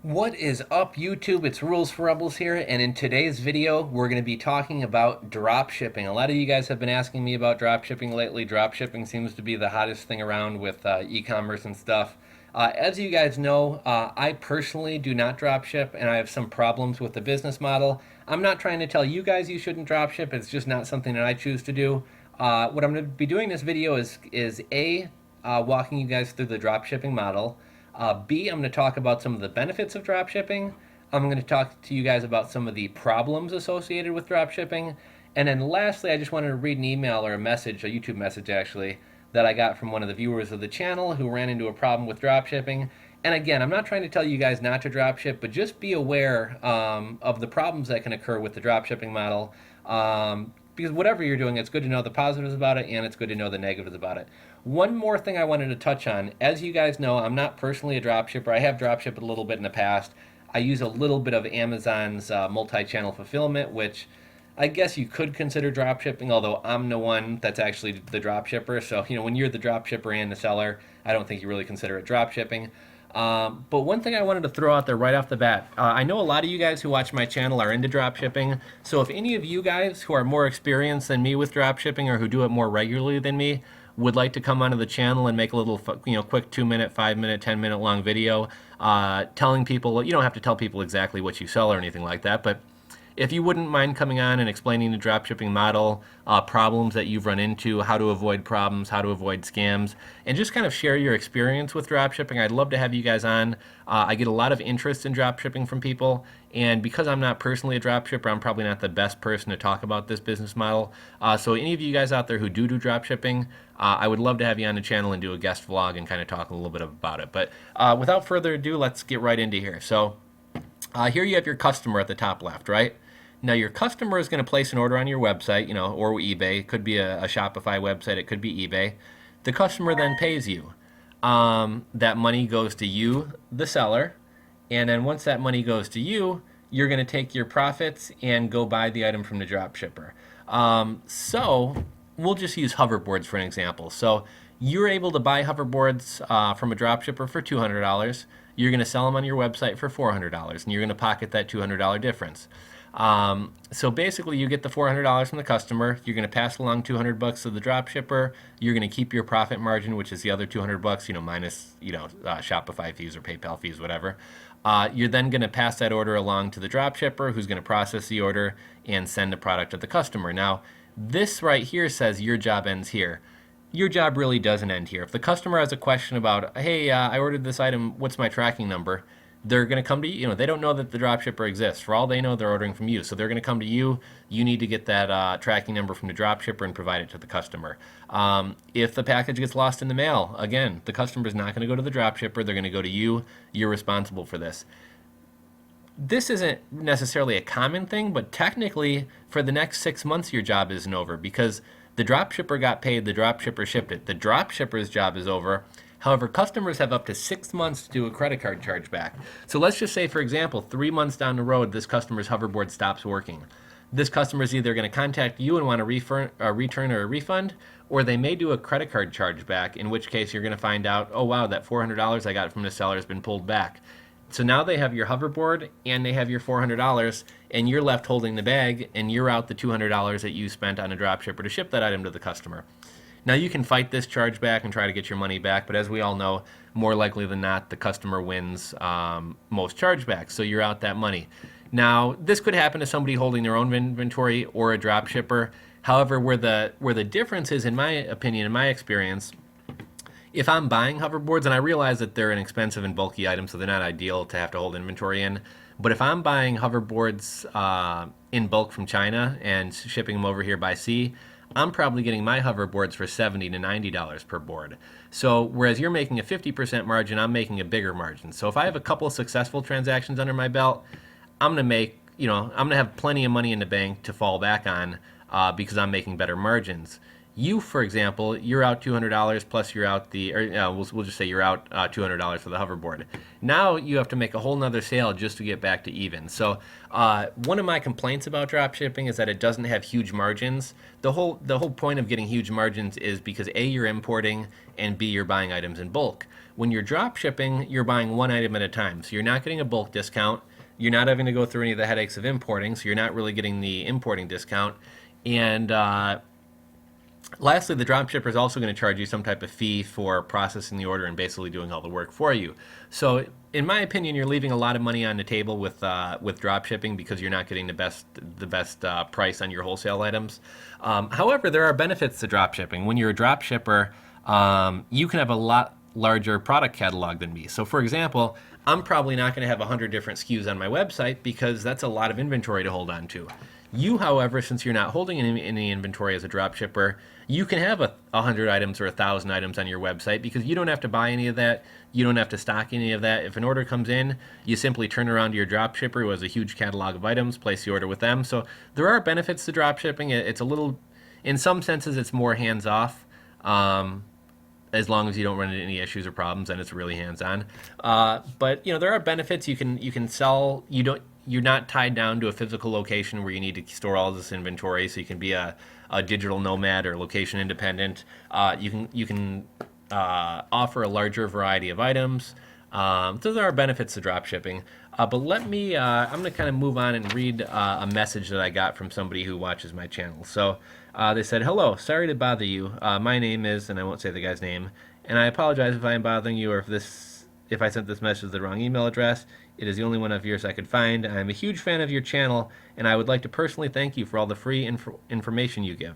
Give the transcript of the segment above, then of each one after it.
What is up, YouTube? It's Rules for Rebels here, and in today's video, we're going to be talking about drop shipping. A lot of you guys have been asking me about drop shipping lately. Drop shipping seems to be the hottest thing around with e-commerce and stuff. As you guys know, I personally do not drop ship, and I have some problems with the business model. I'm not trying to tell you guys you shouldn't drop ship. It's just not something that I choose to do. What I'm going to be doing in this video is walking you guys through the drop shipping model. B, I'm going to talk about some of the benefits of dropshipping. I'm going to talk to you guys about some of the problems associated with dropshipping. And then lastly, I just wanted to read an email or a message, a YouTube message actually, that I got from one of the viewers of the channel who ran into a problem with dropshipping. And again, I'm not trying to tell you guys not to dropship, but just be aware of the problems that can occur with the dropshipping model. Because whatever you're doing, it's good to know the positives about it and it's good to know the negatives about it. One more thing I wanted to touch on. As you guys know, I'm not personally a dropshipper. I have dropshipped a little bit in the past. I use a little bit of Amazon's multi-channel fulfillment, which I guess you could consider dropshipping, although I'm the one that's actually the dropshipper. So, when you're the dropshipper and the seller, I don't think you really consider it dropshipping. But one thing I wanted to throw out there right off the bat, I know a lot of you guys who watch my channel are into dropshipping. So if any of you guys who are more experienced than me with dropshipping or who do it more regularly than me would like to come onto the channel and make a little, quick 2-minute, 5-minute, 10-minute long video, telling people, you don't have to tell people exactly what you sell or anything like that, but if you wouldn't mind coming on and explaining the dropshipping model, problems that you've run into, how to avoid problems, how to avoid scams, and just kind of share your experience with dropshipping, I'd love to have you guys on. I get a lot of interest in dropshipping from people, and because I'm not personally a dropshipper, I'm probably not the best person to talk about this business model. So any of you guys out there who do dropshipping, I would love to have you on the channel and do a guest vlog and kind of talk a little bit about it. But without further ado, let's get right into here. So here you have your customer at the top left, right? Now your customer is going to place an order on your website, or eBay. It could be a Shopify website. It could be eBay. The customer then pays you. That money goes to you, the seller. And then once that money goes to you, you're going to take your profits and go buy the item from the dropshipper. So we'll just use hoverboards for an example. So you're able to buy hoverboards from a dropshipper for $200. You're going to sell them on your website for $400, and you're going to pocket that $200 difference. So basically you get the $400 from the customer, you're going to pass along $200 to the dropshipper, you're going to keep your profit margin, which is the other $200, minus, Shopify fees or PayPal fees, whatever. You're then going to pass that order along to the dropshipper, who's going to process the order and send the product to the customer. Now, this right here says your job ends here. Your job really doesn't end here. If the customer has a question about, hey, I ordered this item, what's my tracking number? They're going to come to you. They don't know that the dropshipper exists. For all they know, they're ordering from you. So they're going to come to you. You need to get that tracking number from the dropshipper and provide it to the customer. If the package gets lost in the mail, again, the customer is not going to go to the dropshipper. They're going to go to you. You're responsible for this. This isn't necessarily a common thing, but technically, for the next 6 months, your job isn't over because the dropshipper got paid, the dropshipper shipped it. The dropshipper's job is over. However, customers have up to 6 months to do a credit card chargeback. So let's just say, for example, 3 months down the road, this customer's hoverboard stops working. This customer is either going to contact you and want a return or a refund, or they may do a credit card chargeback, in which case you're going to find out, oh wow, that $400 I got from the seller has been pulled back. So now they have your hoverboard and they have your $400, and you're left holding the bag, and you're out the $200 that you spent on a dropshipper to ship that item to the customer. Now you can fight this chargeback and try to get your money back, but as we all know, more likely than not, the customer wins most chargebacks, so you're out that money. Now, this could happen to somebody holding their own inventory or a dropshipper. However, where the difference is, in my opinion, in my experience, if I'm buying hoverboards, and I realize that they're an expensive and bulky item, so they're not ideal to have to hold inventory in, but if I'm buying hoverboards in bulk from China and shipping them over here by sea, I'm probably getting my hoverboards for $70 to $90 per board. So whereas you're making a 50% margin, I'm making a bigger margin. So if I have a couple of successful transactions under my belt, I'm going to make, I'm going to have plenty of money in the bank to fall back on because I'm making better margins. You, for example, you're out $200 plus you're out we'll just say you're out $200 for the hoverboard. Now you have to make a whole nother sale just to get back to even. So one of my complaints about drop shipping is that it doesn't have huge margins. The whole point of getting huge margins is because A, you're importing, and B, you're buying items in bulk. When you're drop shipping, you're buying one item at a time. So you're not getting a bulk discount. You're not having to go through any of the headaches of importing, so you're not really getting the importing discount. And lastly, the dropshipper is also going to charge you some type of fee for processing the order and basically doing all the work for you. So, in my opinion, you're leaving a lot of money on the table with dropshipping because you're not getting the best price on your wholesale items. However, there are benefits to dropshipping. When you're a dropshipper, you can have a lot larger product catalog than me. So, for example, I'm probably not going to have 100 different SKUs on my website because that's a lot of inventory to hold on to. You, however, since you're not holding any inventory as a dropshipper, you can have 100 items or 1,000 items on your website because you don't have to buy any of that. You don't have to stock any of that. If an order comes in, you simply turn around to your dropshipper who has a huge catalog of items, place the order with them. So there are benefits to dropshipping. It's a little, in some senses, it's more hands-off. As long as you don't run into any issues or problems, then it's really hands-on. But there are benefits. You can sell. You're not tied down to a physical location where you need to store all this inventory. So you can be a digital nomad or location independent. You can offer a larger variety of items. So there are benefits to drop shipping. But I'm going to kind of move on and read a message that I got from somebody who watches my channel. So they said, "Hello, sorry to bother you. My name is," and I won't say the guy's name, "and I apologize if I am bothering you or if I sent this message to the wrong email address. It is the only one of yours I could find. I am a huge fan of your channel, and I would like to personally thank you for all the free information you give.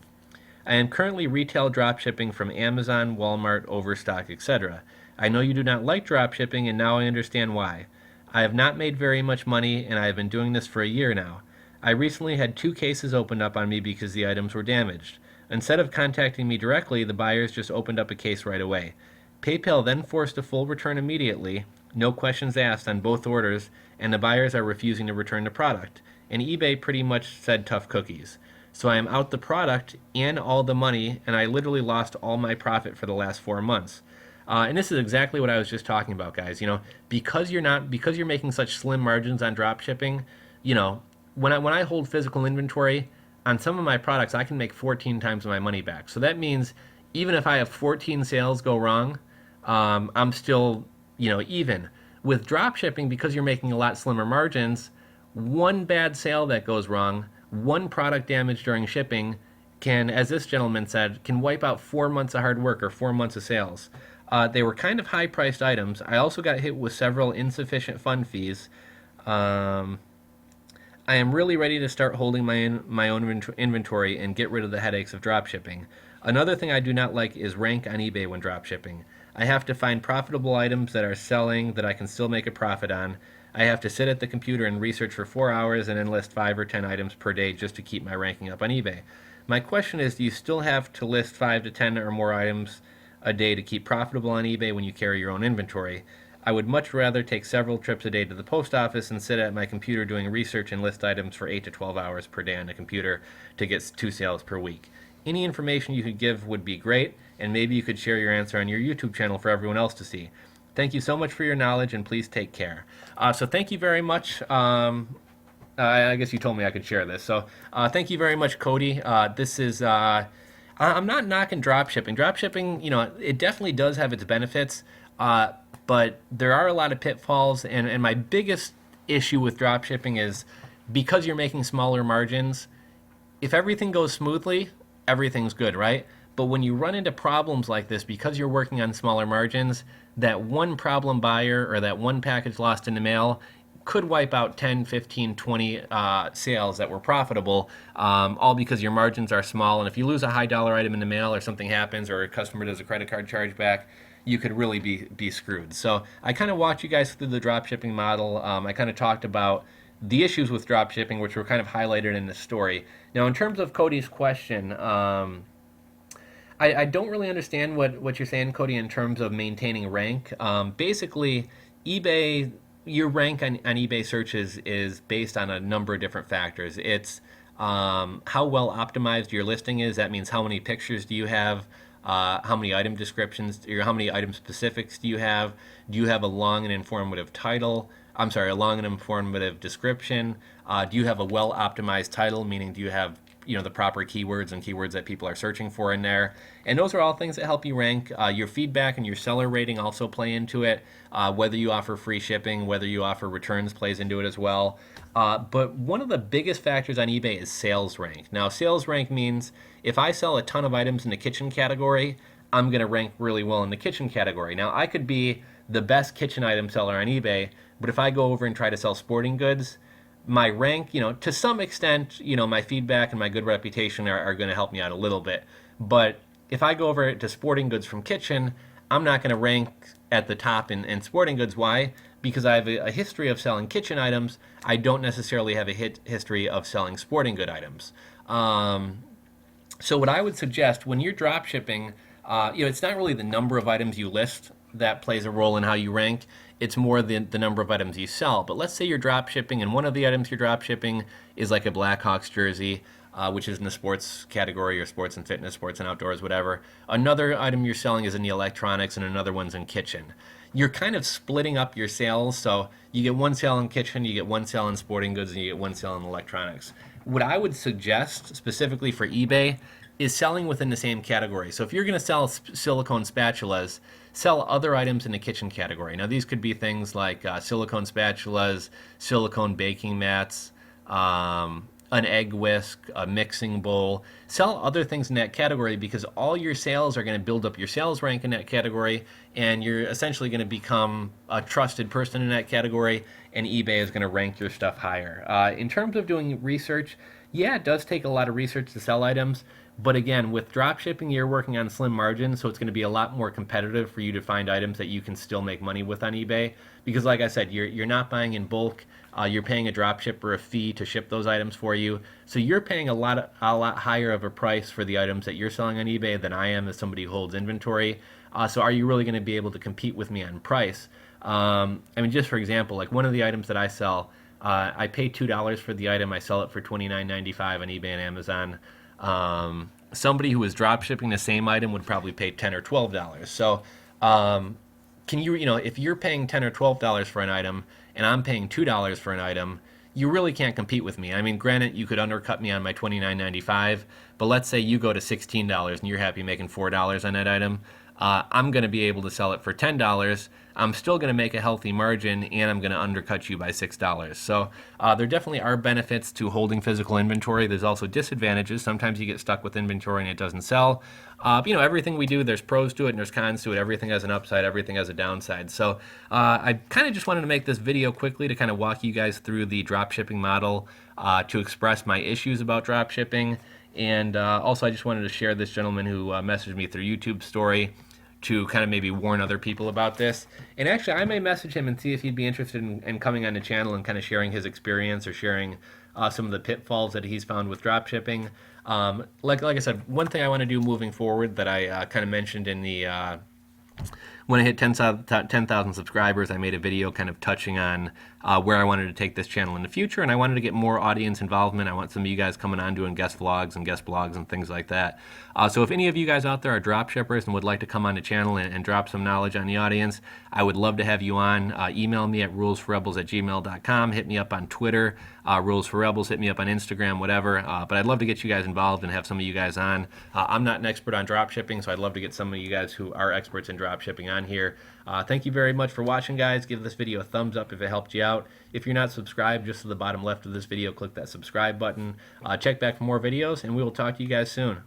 I am currently retail dropshipping from Amazon, Walmart, Overstock, etc. I know you do not like dropshipping, and now I understand why. I have not made very much money, and I have been doing this for a year now. I recently had 2 cases opened up on me because the items were damaged. Instead of contacting me directly, the buyers just opened up a case right away. PayPal then forced a full return immediately, no questions asked on both orders, and the buyers are refusing to return the product. And eBay pretty much said tough cookies. So I am out the product and all the money, and I literally lost all my profit for the last 4 months. And this is exactly what I was just talking about, guys. Because you're making such slim margins on drop shipping, when I hold physical inventory on some of my products, I can make 14 times my money back. So that means even if I have 14 sales go wrong, I'm still even. With drop shipping, because you're making a lot slimmer margins, one bad sale that goes wrong, one product damage during shipping can, as this gentleman said, can wipe out 4 months of hard work or 4 months of sales. They were kind of high-priced items. I also got hit with several insufficient fund fees. I am really ready to start holding my own inventory and get rid of the headaches of dropshipping. Another thing I do not like is rank on eBay when dropshipping. I have to find profitable items that are selling that I can still make a profit on. I have to sit at the computer and research for 4 hours and then list 5 or 10 items per day just to keep my ranking up on eBay. My question is, do you still have to list 5 to 10 or more items a day to keep profitable on eBay when you carry your own inventory? I would much rather take several trips a day to the post office and sit at my computer doing research and list items for 8 to 12 hours per day on the computer to get 2 sales per week. Any information you could give would be great, and maybe you could share your answer on your YouTube channel for everyone else to see. Thank you so much for your knowledge, and please take care." So thank you very much. I guess you told me I could share this. So thank you very much, Cody. This is... I'm not knocking dropshipping. Dropshipping, it definitely does have its benefits, but there are a lot of pitfalls, and my biggest issue with dropshipping is because you're making smaller margins, if everything goes smoothly, everything's good, right? But when you run into problems like this, because you're working on smaller margins, that one problem buyer or that one package lost in the mail could wipe out 10, 15, 20 sales that were profitable, all because your margins are small. And if you lose a high dollar item in the mail or something happens or a customer does a credit card chargeback, you could really be screwed. So I kind of walked you guys through the dropshipping model. I kind of talked about the issues with dropshipping, which were kind of highlighted in this story. Now, in terms of Cody's question, I don't really understand what you're saying, Cody, in terms of maintaining rank. Basically, your rank on eBay searches is based on a number of different factors. It's how well optimized your listing is. That means how many pictures do you have, how many item descriptions, or how many item specifics do you have? Do you have a long and informative title? I'm sorry, a long and informative description. Do you have a well optimized title, meaning do you have the proper keywords and keywords that people are searching for in there? And those are all things that help you rank. Your feedback and your seller rating also play into it. Whether you offer free shipping, whether you offer returns plays into it as well. But one of the biggest factors on eBay is sales rank. Now, sales rank means if I sell a ton of items in the kitchen category, I'm going to rank really well in the kitchen category. Now, I could be the best kitchen item seller on eBay, but if I go over and try to sell sporting goods, my rank, to some extent, my feedback and my good reputation are going to help me out a little bit. But if I go over to sporting goods from kitchen, I'm not going to rank at the top in sporting goods. Why? Because I have a history of selling kitchen items. I don't necessarily have a history of selling sporting good items. So what I would suggest when you're drop shipping, it's not really the number of items you list that plays a role in how you rank. It's more the number of items you sell. But let's say you're drop shipping and one of the items you're drop shipping is like a Blackhawks jersey, which is in the sports category, or sports and fitness, sports and outdoors, whatever. Another item you're selling is in the electronics and another one's in kitchen. You're kind of splitting up your sales. So you get one sale in kitchen, you get one sale in sporting goods, and you get one sale in electronics. What I would suggest specifically for eBay is selling within the same category. So if you're going to sell silicone spatulas, sell other items in the kitchen category. Now these could be things like silicone spatulas, silicone baking mats, an egg whisk, a mixing bowl. Sell other things in that category, because all your sales are going to build up your sales rank in that category, and you're essentially going to become a trusted person in that category, and eBay is going to rank your stuff higher. In terms of doing research, yeah, it does take a lot of research to sell items. But again, with drop shipping, you're working on slim margins, so it's going to be a lot more competitive for you to find items that you can still make money with on eBay. Because like I said, you're not buying in bulk. You're paying a drop shipper a fee to ship those items for you. So you're paying a lot higher of a price for the items that you're selling on eBay than I am as somebody who holds inventory. So are you really going to be able to compete with me on price? Just for example, like one of the items that I sell, I pay $2 for the item. I sell it for $29.95 on eBay and Amazon. Somebody who was drop shipping the same item would probably pay $10 or $12. So, can you, if you're paying $10 or $12 for an item and I'm paying $2 for an item, you really can't compete with me. I mean, granted, you could undercut me on my $29.95, but let's say you go to $16 and you're happy making $4 on that item. I'm going to be able to sell it for $10. I'm still going to make a healthy margin, and I'm going to undercut you by $6. So there definitely are benefits to holding physical inventory. There's also disadvantages. Sometimes you get stuck with inventory and it doesn't sell. Everything we do, there's pros to it and there's cons to it. Everything has an upside, everything has a downside. So I kind of just wanted to make this video quickly to kind of walk you guys through the drop shipping model, to express my issues about drop shipping. And also, I just wanted to share this gentleman who messaged me through YouTube story to kind of maybe warn other people about this. And actually, I may message him and see if he'd be interested in coming on the channel and kind of sharing his experience, or sharing some of the pitfalls that he's found with drop shipping. Like I said, one thing I want to do moving forward that I kind of mentioned in the when I hit 10,000 subscribers, I made a video kind of touching on where I wanted to take this channel in the future, and I wanted to get more audience involvement. I want some of you guys coming on doing guest vlogs and guest blogs and things like that. So if any of you guys out there are drop shippers and would like to come on the channel and drop some knowledge on the audience, I would love to have you on. Email me at rulesforrebels@gmail.com. Hit me up on Twitter, rulesforrebels. Hit me up on Instagram, whatever. But I'd love to get you guys involved and have some of you guys on. I'm not an expert on drop shipping, so I'd love to get some of you guys who are experts in drop shipping on here. Thank you very much for watching, guys. Give this video a thumbs up if it helped you out. If you're not subscribed, just to the bottom left of this video, click that subscribe button. Check back for more videos, and we will talk to you guys soon.